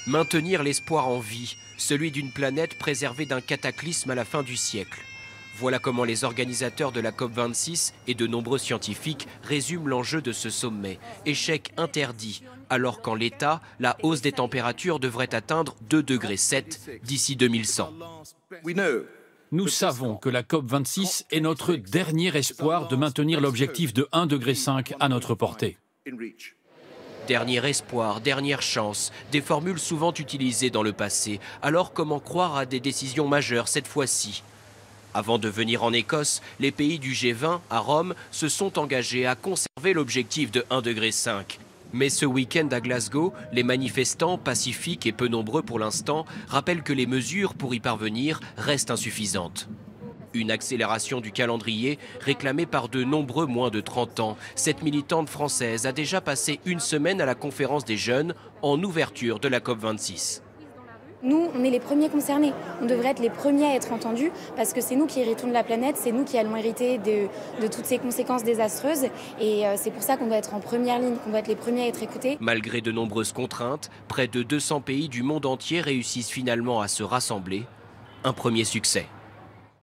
Maintenir l'espoir en vie, celui d'une planète préservée d'un cataclysme à la fin du siècle. Voilà comment les organisateurs de la COP26 et de nombreux scientifiques résument l'enjeu de ce sommet. Échec interdit, alors qu'en l'état, la hausse des températures devrait atteindre 2,7 degrés d'ici 2100. Nous savons que la COP26 est notre dernier espoir de maintenir l'objectif de 1,5 degré à notre portée. Dernier espoir, dernière chance, des formules souvent utilisées dans le passé. Alors comment croire à des décisions majeures cette fois-ci ? Avant de venir en Écosse, les pays du G20 à Rome se sont engagés à conserver l'objectif de 1,5 degré. Mais ce week-end à Glasgow, les manifestants, pacifiques et peu nombreux pour l'instant, rappellent que les mesures pour y parvenir restent insuffisantes. Une accélération du calendrier réclamée par de nombreux moins de 30 ans. Cette militante française a déjà passé une semaine à la conférence des jeunes en ouverture de la COP26. Nous, on est les premiers concernés. On devrait être les premiers à être entendus parce que c'est nous qui héritons de la planète, c'est nous qui allons hériter de toutes ces conséquences désastreuses. Et c'est pour ça qu'on doit être en première ligne, qu'on doit être les premiers à être écoutés. Malgré de nombreuses contraintes, près de 200 pays du monde entier réussissent finalement à se rassembler. Un premier succès.